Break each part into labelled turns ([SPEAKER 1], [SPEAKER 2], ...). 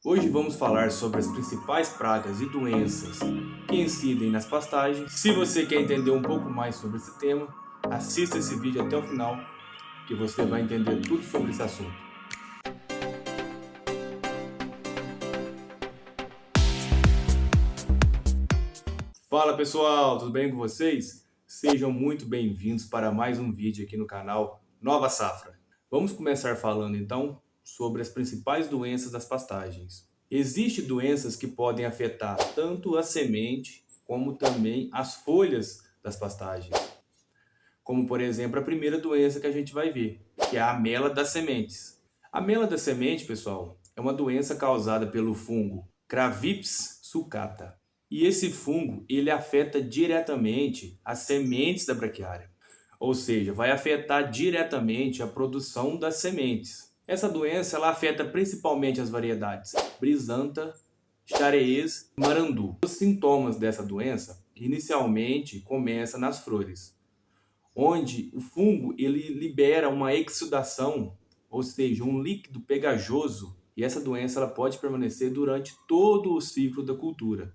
[SPEAKER 1] Hoje vamos falar sobre as principais pragas e doenças que incidem nas pastagens. Se você quer entender um pouco mais sobre esse tema, assista esse vídeo até o final, que você vai entender tudo sobre esse assunto. Fala pessoal, tudo bem com vocês? Sejam muito bem-vindos para mais um vídeo aqui no canal Nova Safra. Vamos começar falando então sobre as principais doenças das pastagens. Existem doenças que podem afetar tanto a semente como também as folhas das pastagens. Como por exemplo a primeira doença que a gente vai ver, que é a amela das sementes. A amela da semente, pessoal, é uma doença causada pelo fungo Cravips sucata. E esse fungo, ele afeta diretamente as sementes da braquiária. Ou seja, vai afetar diretamente a produção das sementes. Essa doença ela afeta principalmente as variedades Brisanta, Chareez e Marandu. Os sintomas dessa doença inicialmente começam nas flores, onde o fungo ele libera uma exudação, ou seja, um líquido pegajoso, e essa doença ela pode permanecer durante todo o ciclo da cultura,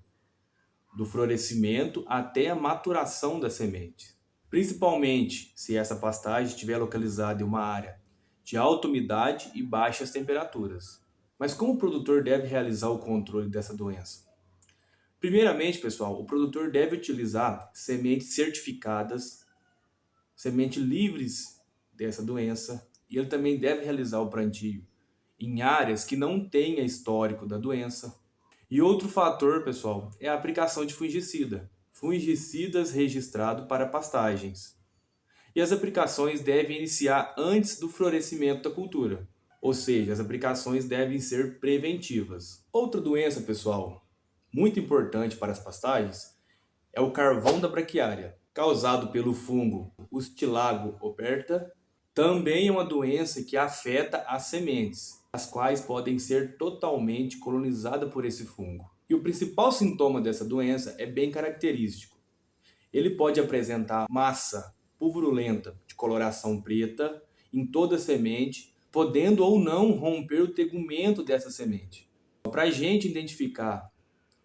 [SPEAKER 1] do florescimento até a maturação da semente. Principalmente se essa pastagem estiver localizada em uma área de alta umidade e baixas temperaturas. Mas como o produtor deve realizar o controle dessa doença? Primeiramente, pessoal, o produtor deve utilizar sementes certificadas, sementes livres dessa doença, e ele também deve realizar o plantio em áreas que não tenha histórico da doença. E outro fator, pessoal, é a aplicação de fungicida. Fungicidas registrados para pastagens. E as aplicações devem iniciar antes do florescimento da cultura. Ou seja, as aplicações devem ser preventivas. Outra doença, pessoal, muito importante para as pastagens, é o carvão da braquiária, causado pelo fungo Ustilago operta. Também é uma doença que afeta as sementes, as quais podem ser totalmente colonizadas por esse fungo. E o principal sintoma dessa doença é bem característico. Ele pode apresentar massa purulenta de coloração preta em toda a semente, podendo ou não romper o tegumento dessa semente. Para a gente identificar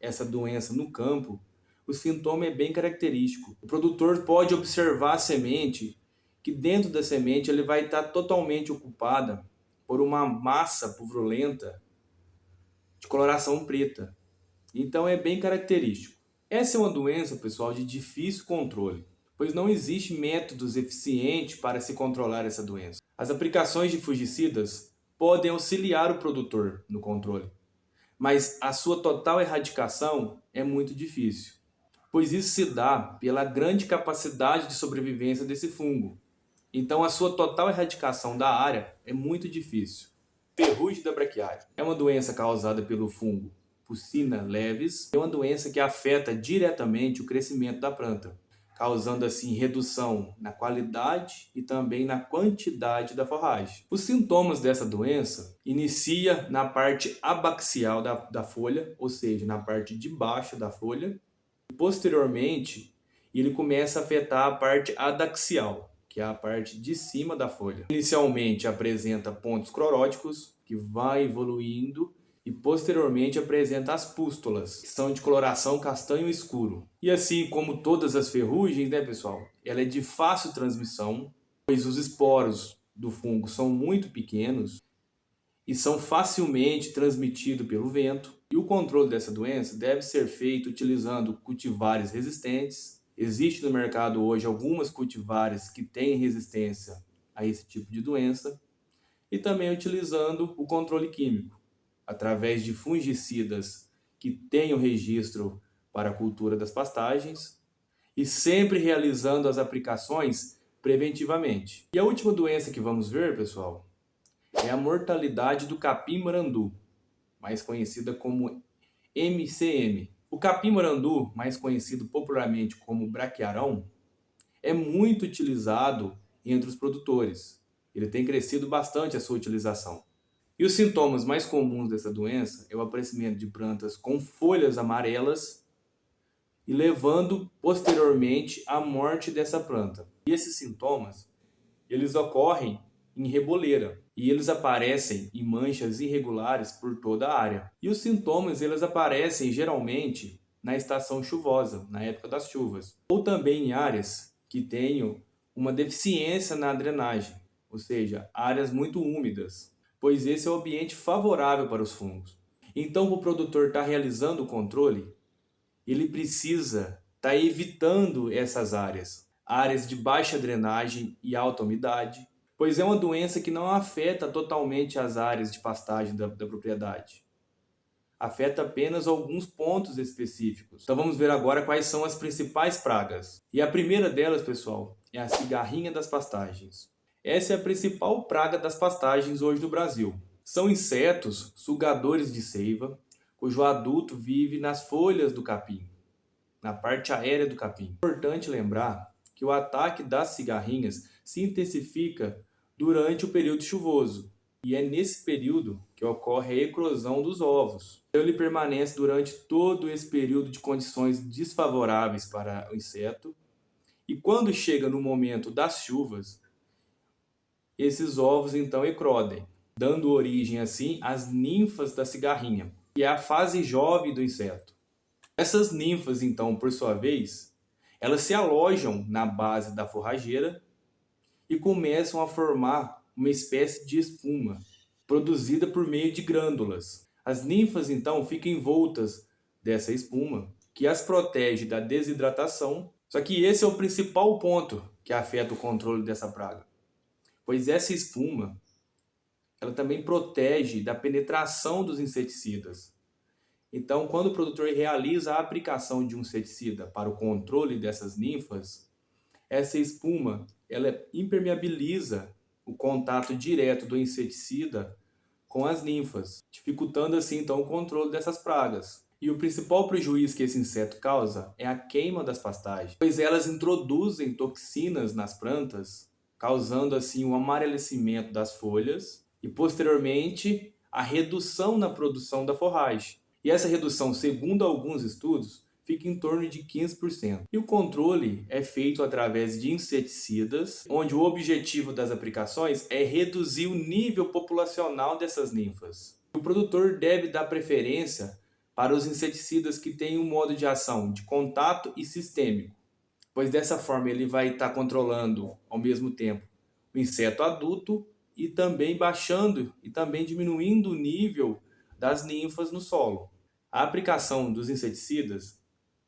[SPEAKER 1] essa doença no campo, o sintoma é bem característico. O produtor pode observar a semente, que dentro da semente ele vai estar totalmente ocupada por uma massa purulenta de coloração preta. Então é bem característico. Essa é uma doença, pessoal, de difícil controle, pois não existe métodos eficientes para se controlar essa doença. As aplicações de fungicidas podem auxiliar o produtor no controle, mas a sua total erradicação é muito difícil, pois isso se dá pela grande capacidade de sobrevivência desse fungo. Então a sua total erradicação da área é muito difícil. Ferrugem da braquiária é uma doença causada pelo fungo Pucina levis, é uma doença que afeta diretamente o crescimento da planta, causando assim redução na qualidade e também na quantidade da forragem. Os sintomas dessa doença inicia na parte abaxial da folha, ou seja, na parte de baixo da folha. Posteriormente, ele começa a afetar a parte adaxial, que é a parte de cima da folha. Inicialmente apresenta pontos cloróticos, que vai evoluindo, e posteriormente apresenta as pústulas, que são de coloração castanho escuro. E assim como todas as ferrugens, né, pessoal, ela é de fácil transmissão, pois os esporos do fungo são muito pequenos e são facilmente transmitidos pelo vento. E o controle dessa doença deve ser feito utilizando cultivares resistentes. Existe no mercado hoje algumas cultivares que têm resistência a esse tipo de doença, e também utilizando o controle químico, através de fungicidas que tenham registro para a cultura das pastagens, e sempre realizando as aplicações preventivamente. E a última doença que vamos ver, pessoal, é a mortalidade do capim-marandu, mais conhecida como MCM. O capim-marandu, mais conhecido popularmente como braquiarão, é muito utilizado entre os produtores. Ele tem crescido bastante a sua utilização. E os sintomas mais comuns dessa doença é o aparecimento de plantas com folhas amarelas e levando posteriormente à morte dessa planta. E esses sintomas, eles ocorrem em reboleira. e eles aparecem em manchas irregulares por toda a área. E os sintomas eles aparecem geralmente na estação chuvosa, na época das chuvas, ou também em áreas que tenham uma deficiência na drenagem, ou seja, áreas muito úmidas, pois esse é o ambiente favorável para os fungos. Então, o produtor está realizando o controle, ele precisa estar evitando essas áreas de baixa drenagem e alta umidade, pois é uma doença que não afeta totalmente as áreas de pastagem da propriedade. Afeta apenas alguns pontos específicos. Então vamos ver agora quais são as principais pragas. E a primeira delas, pessoal, é a cigarrinha das pastagens. Essa é a principal praga das pastagens hoje no Brasil. São insetos sugadores de seiva, cujo adulto vive nas folhas do capim, na parte aérea do capim. É importante lembrar que o ataque das cigarrinhas se intensifica durante o período chuvoso, e é nesse período que ocorre a eclosão dos ovos. Então, ele permanece durante todo esse período de condições desfavoráveis para o inseto, e quando chega no momento das chuvas, esses ovos então eclodem, dando origem assim às ninfas da cigarrinha, que é a fase jovem do inseto. Essas ninfas, então, por sua vez, elas se alojam na base da forrageira e começam a formar uma espécie de espuma, produzida por meio de glândulas. As ninfas, então, ficam envoltas dessa espuma, que as protege da desidratação. Só que esse é o principal ponto que afeta o controle dessa praga, pois essa espuma, ela também protege da penetração dos inseticidas. Então, quando o produtor realiza a aplicação de um inseticida para o controle dessas ninfas, essa espuma ela impermeabiliza o contato direto do inseticida com as ninfas, dificultando assim então o controle dessas pragas. E o principal prejuízo que esse inseto causa é a queima das pastagens, pois elas introduzem toxinas nas plantas, causando assim o amarelecimento das folhas e posteriormente a redução na produção da forragem. E essa redução, segundo alguns estudos, fica em torno de 15%. E o controle é feito através de inseticidas, onde o objetivo das aplicações é reduzir o nível populacional dessas ninfas. O produtor deve dar preferência para os inseticidas que têm um modo de ação de contato e sistêmico, pois dessa forma ele vai estar controlando ao mesmo tempo o inseto adulto e também baixando e também diminuindo o nível das ninfas no solo. A aplicação dos inseticidas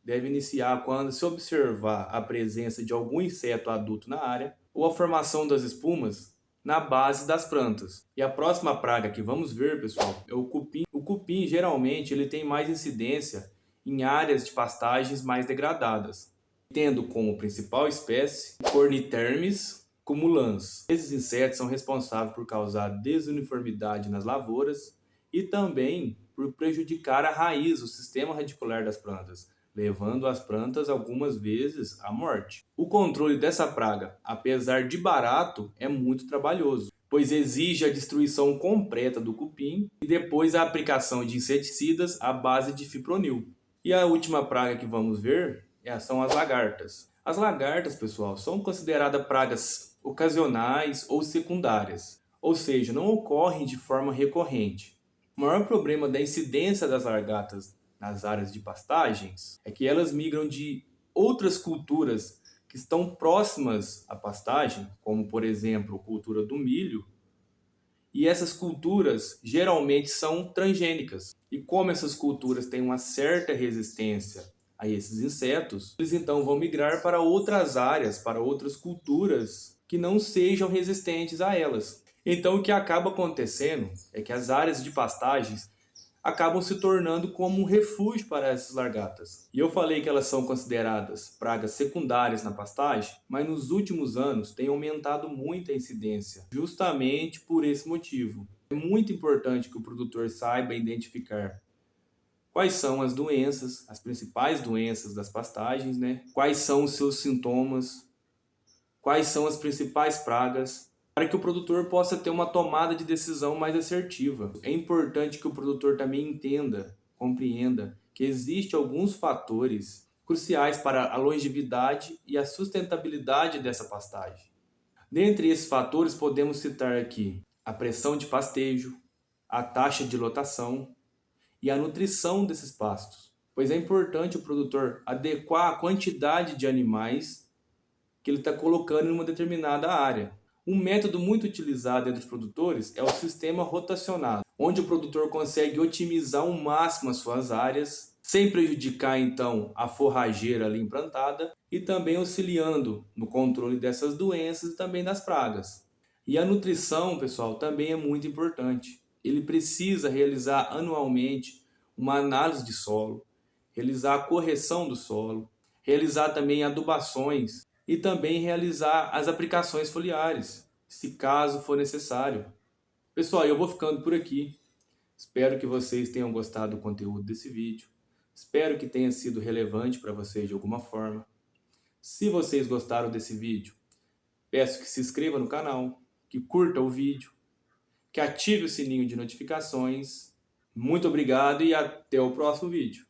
[SPEAKER 1] deve iniciar quando se observar a presença de algum inseto adulto na área ou a formação das espumas na base das plantas. E a próxima praga que vamos ver, pessoal, é o cupim. O cupim geralmente ele tem mais incidência em áreas de pastagens mais degradadas, tendo como principal espécie Cornitermes cumulans. Esses insetos são responsáveis por causar desuniformidade nas lavouras e também por prejudicar a raiz, o sistema radicular das plantas, levando as plantas algumas vezes à morte. O controle dessa praga, apesar de barato, é muito trabalhoso, pois exige a destruição completa do cupim e depois a aplicação de inseticidas à base de fipronil. E a última praga que vamos ver são as lagartas. As lagartas, pessoal, são consideradas pragas ocasionais ou secundárias, ou seja, não ocorrem de forma recorrente. O maior problema da incidência das lagartas nas áreas de pastagens é que elas migram de outras culturas que estão próximas à pastagem, como por exemplo a cultura do milho, e essas culturas geralmente são transgênicas. E como essas culturas têm uma certa resistência a esses insetos, eles então vão migrar para outras áreas, para outras culturas que não sejam resistentes a elas. Então o que acaba acontecendo é que as áreas de pastagens acabam se tornando como um refúgio para essas lagartas. E eu falei que elas são consideradas pragas secundárias na pastagem, mas nos últimos anos tem aumentado muito a incidência, justamente por esse motivo. É muito importante que o produtor saiba identificar quais são as doenças, as principais doenças das pastagens, né? Quais são os seus sintomas, quais são as principais pragas, para que o produtor possa ter uma tomada de decisão mais assertiva. É importante que o produtor também entenda, compreenda que existem alguns fatores cruciais para a longevidade e a sustentabilidade dessa pastagem. Dentre esses fatores podemos citar aqui a pressão de pastejo, a taxa de lotação e a nutrição desses pastos, pois é importante o produtor adequar a quantidade de animais que ele está colocando em uma determinada área. Um método muito utilizado entre os produtores é o sistema rotacionado, onde o produtor consegue otimizar ao máximo as suas áreas, sem prejudicar então a forrageira ali implantada e também auxiliando no controle dessas doenças e também das pragas. E a nutrição, pessoal, também é muito importante. Ele precisa realizar anualmente uma análise de solo, realizar a correção do solo, realizar também adubações e também realizar as aplicações foliares, se caso for necessário. Pessoal, eu vou ficando por aqui. Espero que vocês tenham gostado do conteúdo desse vídeo. Espero que tenha sido relevante para vocês de alguma forma. Se vocês gostaram desse vídeo, peço que se inscreva no canal, que curta o vídeo, que ative o sininho de notificações. Muito obrigado e até o próximo vídeo.